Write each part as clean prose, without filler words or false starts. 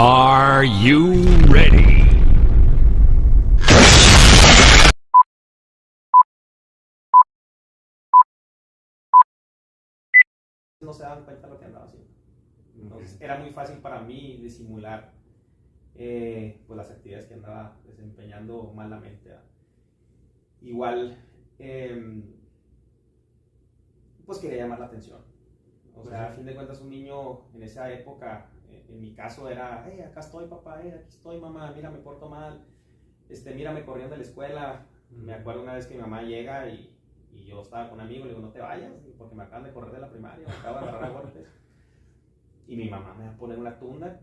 Are you ready? No se daban cuenta de lo que andaba haciendo. Entonces era muy fácil para mí disimular pues las actividades que andaba desempeñando malamente. Igual, pues quería llamar la atención. O sea, a fin de cuentas un niño en esa época, en mi caso era, acá estoy papá, aquí estoy mamá, mira me porto mal, mira me corrieron de la escuela. Me acuerdo una vez que mi mamá llega y yo estaba con un amigo, le digo no te vayas porque me acaban de correr de la primaria, me acaban de agarrar a golpes. Y mi mamá me va a poner una tunda.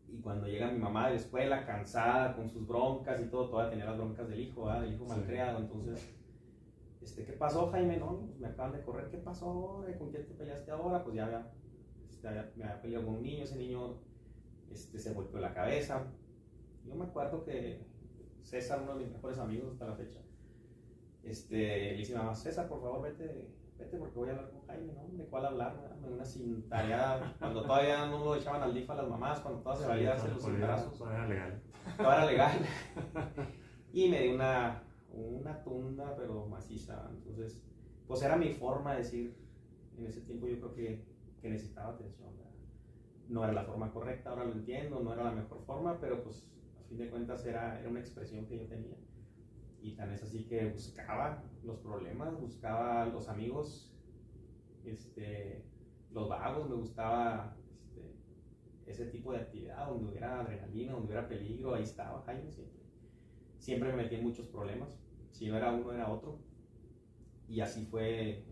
Y cuando llega mi mamá de la escuela, cansada, con sus broncas y todo, todavía tenía las broncas del hijo malcriado. Entonces, ¿qué pasó, Jaime? No, pues me acaban de correr. ¿Qué pasó ahora? ¿Con quién te peleaste ahora? Pues ya me había peleado con un niño. Ese niño se golpeó la cabeza. Yo me acuerdo que César, uno de mis mejores amigos hasta la fecha, le dice a mi mamá, César, por favor, vete porque voy a hablar con Jaime, ¿no? ¿De cuál hablar? Una cintareada, cuando todavía no lo echaban al DIF a las mamás, cuando todas se valía hacer los cintarazos. Todavía era legal. Todavía era legal. Y me dio una tunda, pero maciza. Entonces, pues era mi forma de decir, en ese tiempo yo creo que necesitaba atención, ¿verdad? No era la forma correcta, ahora lo entiendo, no era la mejor forma, pero pues a fin de cuentas era una expresión que yo tenía. Y tan es así que buscaba los problemas, buscaba los amigos, los vagos, me gustaba ese tipo de actividad donde hubiera adrenalina, donde hubiera peligro, ahí estaba Jaime siempre. Siempre me metí en muchos problemas, si no era uno era otro. Y así fue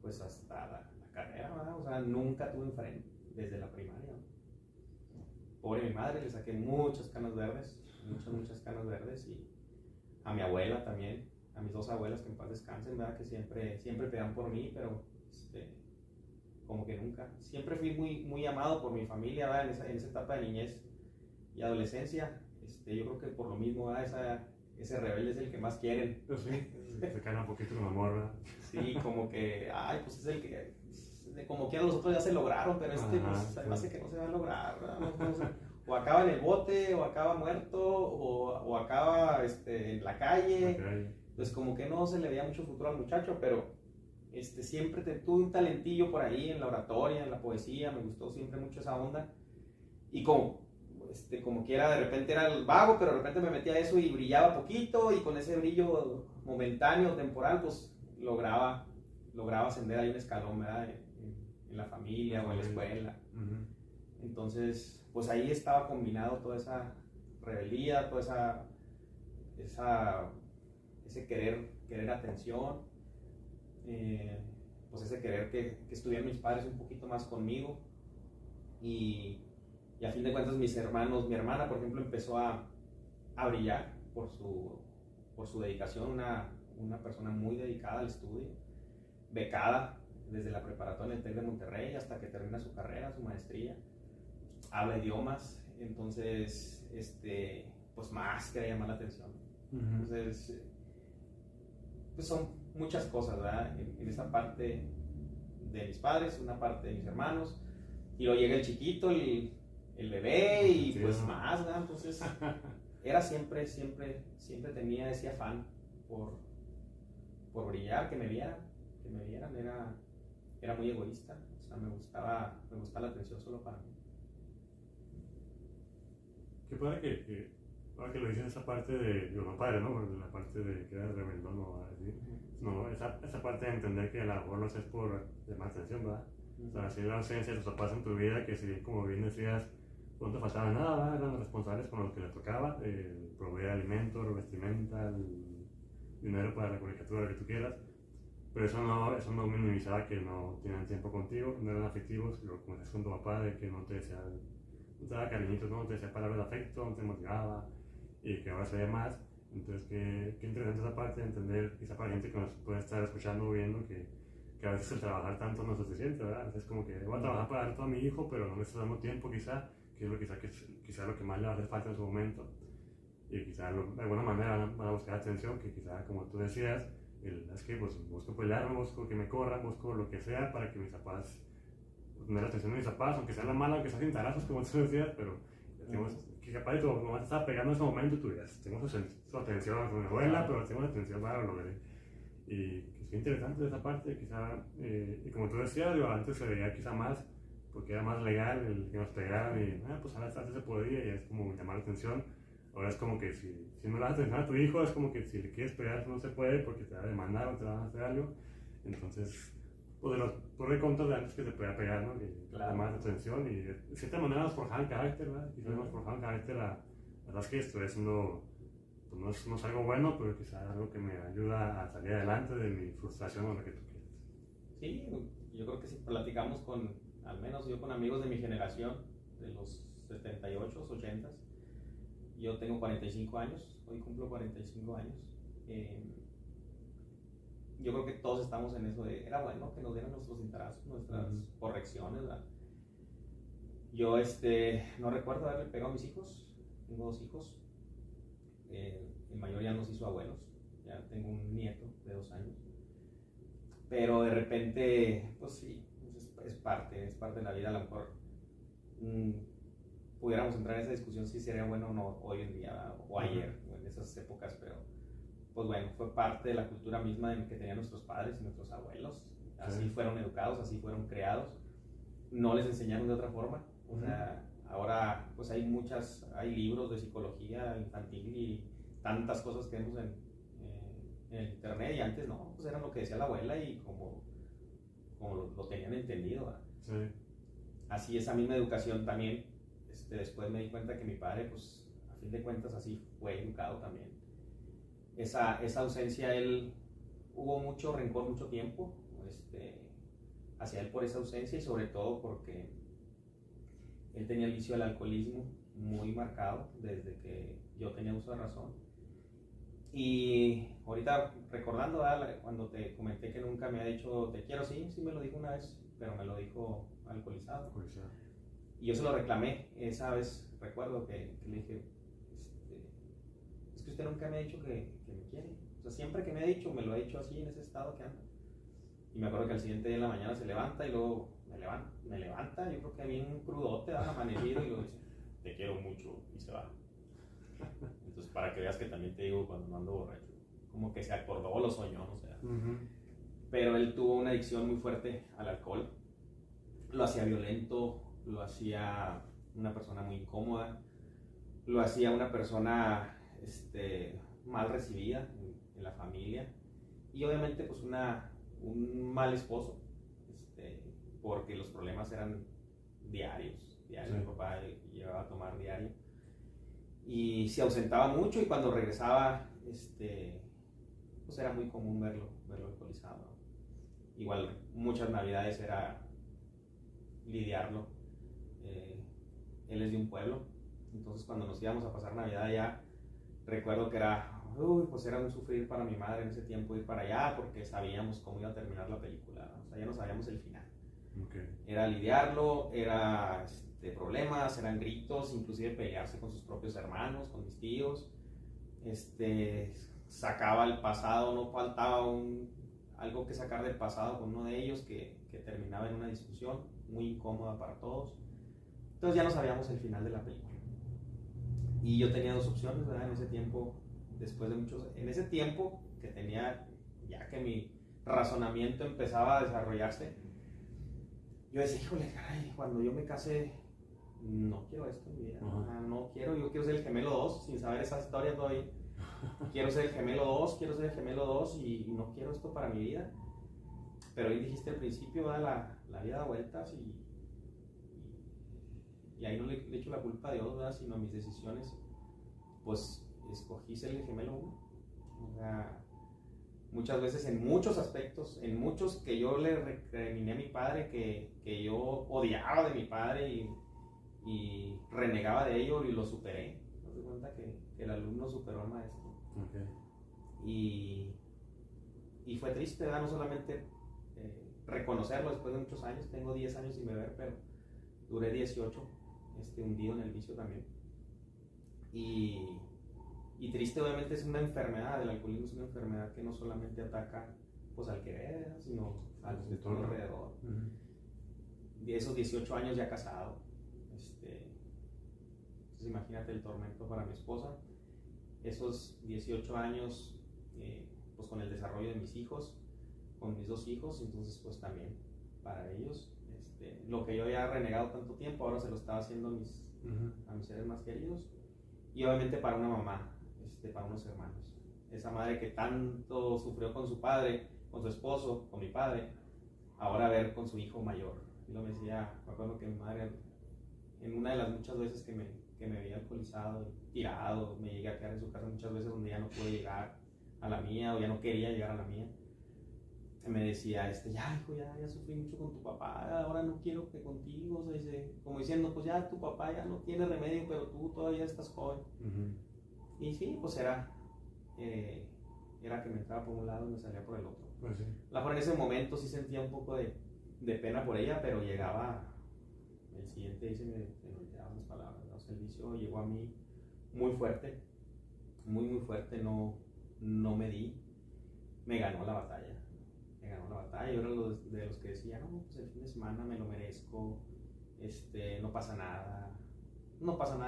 pues hasta la carrera, ¿verdad? O sea, nunca tuve un freno desde la primaria. Pobre mi madre, le saqué muchas canas verdes, muchas canas verdes, y a mi abuela también, a mis dos abuelas que en paz descansen, ¿verdad? Que siempre pegan por mí, pero como que nunca. Siempre fui muy amado por mi familia, ¿verdad? En esa etapa de niñez y adolescencia. Yo creo que por lo mismo, ¿verdad? Ese rebelde es el que más quieren. Pues sí, se gana un poquito con amor, ¿verdad? Sí, como que, pues es el que, como que a los otros ya se lograron, pero pues además que no se va a lograr, ¿verdad? No, o acaba en el bote, o acaba muerto, o acaba en la calle. Pues como que no se le veía mucho futuro al muchacho, pero siempre tuve un talentillo por ahí en la oratoria, en la poesía, me gustó siempre mucho esa onda. Y como quiera, de repente era el vago, pero de repente me metía a eso y brillaba poquito, y con ese brillo momentáneo, temporal, pues lograba ascender ahí un escalón, ¿verdad? En la familia o en la escuela. Entonces, pues ahí estaba combinado toda esa rebeldía, toda ese querer atención, pues ese querer que estuvieran mis padres un poquito más conmigo, y a fin de cuentas mis hermanos, mi hermana por ejemplo empezó a brillar por su dedicación, una persona muy dedicada al estudio, becada desde la preparatoria en el TEC de Monterrey hasta que termina su carrera, su maestría, habla idiomas, entonces pues más quería llamar la atención. Entonces pues son muchas cosas, ¿verdad? En esa parte de mis padres, una parte de mis hermanos, y luego llega el chiquito, el bebé, y pues más, ¿verdad? Entonces era siempre tenía ese afán por brillar, que me vieran, era muy egoísta, o sea, me gustaba la atención solo para mí. Qué padre que ahora que lo dices, esa parte de, no padre, ¿no? La parte de que eras rebeldón, no, así, no, esa parte de entender que a lo mejor lo haces por llamar atención, ¿verdad? O sea, si la ausencia de tus papás en tu vida, que si como bien decías, no te faltaba nada, ¿verdad? Eran los responsables con los que les tocaba, proveer alimentos, vestimenta, dinero para la colegiatura, lo que tú quieras, pero eso no minimizaba que no tenían tiempo contigo, no eran afectivos, como decías con tu papá, de que no te daba cariñitos, no te decía palabras de afecto, no te motivaba, y que ahora se ve más. Entonces, qué interesante esa parte de entender, quizá para gente que nos puede estar escuchando o viendo, que a veces el trabajar tanto no es suficiente, ¿verdad? Es como que voy a trabajar para dar todo a mi hijo, pero no me estoy dando tiempo, quizá, que es quizá lo que más le va a hacer falta en su momento. Y quizá de alguna manera van a buscar atención, que quizá, como tú decías, es que pues busco pelearme, busco que me corran, busco lo que sea para que mis papás poner atención en mis papás, aunque sea la mala, aunque sea sin tarazos, como tú decías, pero tenemos, que capaz de tu mamá te estaba pegando en ese momento, tú digas, tengo su atención, con mi abuela, pero tengo atención para lo logré. Y que es interesante esa parte, quizá, y como tú decías, digo, antes se veía quizá más, porque era más legal el que nos pegaran, y pues ahora antes se podía, y es como llamar la atención. Ahora es como que si no le das atención a tu hijo, es como que si le quieres pegar no se puede porque te va a demandar o te van a hacer algo. Entonces, pues de los pros y contras de antes que se podía pegar, ¿no? Que Claro. llamar la atención y de cierta manera nos forjaban carácter, ¿verdad? Quizás nos forjaban carácter la verdad es que estoy haciendo, pues no es algo bueno, pero quizás algo que me ayuda a salir adelante de mi frustración o lo que tú quieras. Sí, yo creo que si platicamos con, al menos yo con amigos de mi generación, de los 78, 80, yo tengo 45 años, hoy cumplo 45 años. Yo creo que todos estamos en eso de, era bueno que nos dieran nuestros cintarazos, nuestras correcciones, ¿verdad? Yo no recuerdo haberle pegado a mis hijos, tengo 2 hijos, el mayor ya nos hizo abuelos, ya tengo un nieto de 2 años, pero de repente, pues sí, es parte de la vida. A lo mejor pudiéramos entrar en esa discusión si sería bueno o no hoy en día o ayer o en esas épocas, pero pues bueno, fue parte de la cultura misma que tenían nuestros padres y nuestros abuelos. Así fueron educados, así fueron creados, no les enseñaron de otra forma. O sea, ahora pues hay libros de psicología infantil y tantas cosas que vemos en el internet, y antes no, pues era lo que decía la abuela y como lo tenían entendido, ¿verdad? Sí. Así esa misma educación también, después me di cuenta que mi padre, pues a fin de cuentas así fue educado también. Esa ausencia, hubo mucho rencor mucho tiempo hacia él por esa ausencia, y sobre todo porque él tenía el vicio del alcoholismo muy marcado desde que yo tenía uso de razón. Y ahorita recordando, ¿verdad? Cuando te comenté que nunca me ha dicho te quiero, sí me lo dijo una vez, pero me lo dijo alcoholizado. Y yo se lo reclamé esa vez. Recuerdo que le dije, es que usted nunca me ha dicho que me quiere. O sea, siempre que me ha dicho, me lo ha dicho así en ese estado que anda. Y me acuerdo que al siguiente día en la mañana se levanta y luego me levanta, yo creo que bien crudote, amanecido, y luego dice, te quiero mucho, y se va. Entonces, para que veas que también te digo cuando no ando borracho, como que se acordó o lo soñó, no sé. Pero él tuvo una adicción muy fuerte al alcohol, lo hacía violento, lo hacía una persona muy incómoda, lo hacía una persona mal recibida en la familia, y obviamente pues un mal esposo, porque los problemas eran diarios. Sí. Mi papá llegaba a tomar diario y se ausentaba mucho, y cuando regresaba pues era muy común verlo alcoholizado. Igual muchas navidades era lidiarlo. Él es de un pueblo, entonces cuando nos íbamos a pasar Navidad allá, recuerdo que pues era un sufrir para mi madre en ese tiempo ir para allá, porque sabíamos cómo iba a terminar la película, ¿no? O sea, ya no sabíamos el final. Era lidiarlo, era problemas, eran gritos, inclusive pelearse con sus propios hermanos, con mis tíos. Sacaba el pasado, no faltaba algo que sacar del pasado con uno de ellos que terminaba en una discusión muy incómoda para todos. Entonces ya no sabíamos el final de la película. Y yo tenía 2 opciones, ¿verdad? En ese tiempo, en ese tiempo que tenía, ya que mi razonamiento empezaba a desarrollarse, yo decía, híjole, caray, cuando yo me case, no quiero esto en mi vida. No quiero, yo quiero ser el gemelo 2, sin saber esa historia todavía. Quiero ser el gemelo 2, y no quiero esto para mi vida. Pero hoy dijiste al principio, ¿verdad? La vida da vueltas, y ahí no le echo la culpa a Dios, ¿verdad? Sino a mis decisiones. Pues escogí ser el gemelo 1. O sea, muchas veces en muchos aspectos, en muchos que yo le recriminé a mi padre, que yo odiaba de mi padre y renegaba de ello, y lo superé. Me doy cuenta que el alumno superó al maestro. Y fue triste, ¿verdad? No solamente reconocerlo después de muchos años. Tengo 10 años sin beber, pero duré 18 hundido en el vicio también. Y triste, obviamente, es una enfermedad. El alcoholismo es una enfermedad que no solamente ataca pues al que bebe, sino a los de todo alrededor. de esos 18 años ya casado. Entonces imagínate el tormento para mi esposa. Esos 18 años, pues con el desarrollo de mis hijos, con mis 2 hijos, entonces pues también para ellos, lo que yo había renegado tanto tiempo, ahora se lo estaba haciendo a mis seres más queridos. Y obviamente para una mamá, para unos hermanos. Esa madre que tanto sufrió con su padre, con su esposo, con mi padre, ahora ver con su hijo mayor. Y lo me decía, me acuerdo que mi madre, en una de las muchas veces que me veía alcoholizado, tirado, me llegué a quedar en su casa muchas veces donde ya no pude llegar a la mía o ya no quería llegar a la mía. Me decía, ya hijo, ya sufrí mucho con tu papá, ahora no quiero que contigo, o sea, como diciendo, pues ya tu papá ya no tiene remedio, pero tú todavía estás joven. Y sí, pues era que me entraba por un lado y me salía por el otro. Pues sí. A lo mejor en ese momento sí sentía un poco de pena por ella, pero llegaba el siguiente día y se me olvidaban las palabras, ¿no? O sea, el vicio llegó a mí muy fuerte, muy fuerte, no me di, me ganó la batalla. Yo era de los que decía, no, pues el fin de semana me lo merezco, no pasa nada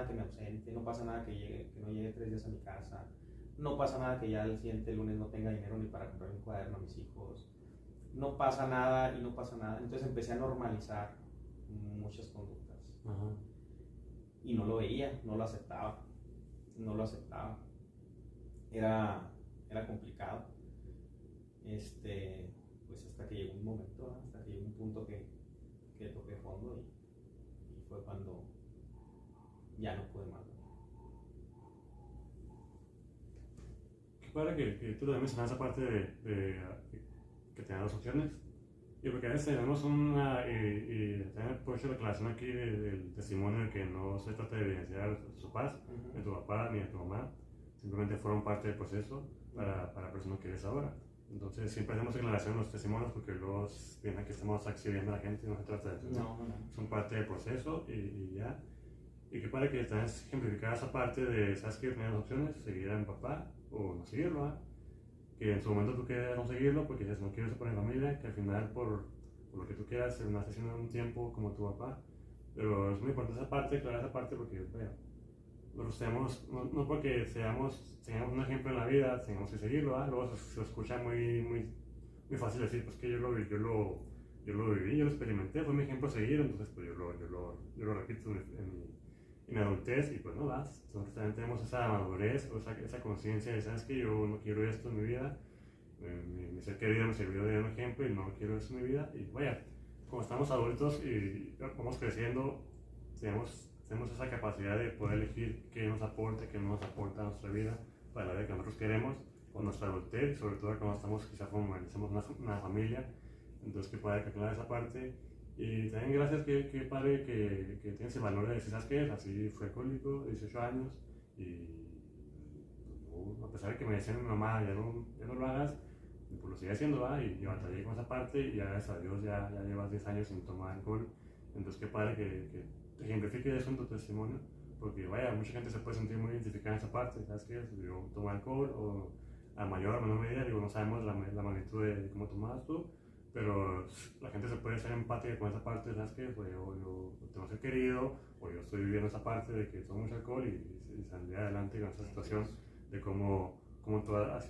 que me ausente, no pasa nada que no llegue 3 días a mi casa, no pasa nada que ya el siguiente lunes no tenga dinero ni para comprar un cuaderno a mis hijos, no pasa nada y no pasa nada. Entonces empecé a normalizar muchas conductas. Y no lo veía, no lo aceptaba. Era complicado. Pues hasta que llegó un momento, hasta que llegó un punto que toqué fondo y fue cuando ya no pude más. Qué padre que tú también mencionas esa parte de que tengas 2 opciones. Y porque a veces tenemos también por hecho la aclaración aquí del testimonio de que no se trata de evidenciar a sus papás, ni a tu papá ni a tu mamá, simplemente fueron parte del proceso para la persona que eres ahora. Entonces siempre hacemos aclaración en los testimonios porque luego viene que estamos exhibiendo a la gente y no se trata de eso. No. Son parte del proceso y ya. Y qué padre que también ejemplificar esa parte de, ¿sabes qué? Tenías 2 opciones, seguir a mi papá o no seguirlo, ¿eh? Que en su momento tú quieras no seguirlo porque dices no quiero eso por mi familia, que al final por lo que tú quieras se nace haciendo un tiempo como tu papá. Pero es muy importante esa parte, aclarar esa parte porque, bueno, nosotros tenemos, no porque tengamos un ejemplo en la vida, tengamos que seguirlo, ¿eh? Luego se escucha muy fácil decir, pues que yo lo viví, yo lo experimenté, fue mi ejemplo a seguir, entonces pues yo lo repito en mi adultez y pues no vas. Nosotros también tenemos esa madurez o esa conciencia de, sabes que yo no quiero esto en mi vida, mi ser querido me sirvió de un ejemplo y no quiero eso en mi vida. Y vaya, como estamos adultos y vamos creciendo, tenemos esa capacidad de poder elegir qué nos aporta, qué no nos aporta a nuestra vida para la vida que nosotros queremos, con nuestra adultez, sobre todo cuando estamos quizás formalizamos una familia. Entonces que pueda aclarar esa parte. Y también gracias, que padre que tienes el valor de decir, ¿sabes qué? Así fue alcohólico, 18 años, y no, a pesar de que me decían mi mamá, ya no lo hagas, pues lo sigue haciendo, ¿va? Y yo batallé con esa parte y ya gracias a Dios ya llevas 10 años sin tomar alcohol. Entonces qué padre que te ejemplifique eso en tu testimonio, porque vaya, mucha gente se puede sentir muy identificada en esa parte, ¿sabes qué? Yo tomo alcohol o a mayor o menor medida, digo, no sabemos la magnitud de cómo tomabas tú, pero la gente se puede ser empática con esa parte, ¿sabes qué? Pues yo tengo que ser querido, o yo estoy viviendo esa parte de que tomo mucho alcohol y salir adelante con esa situación de cómo tú has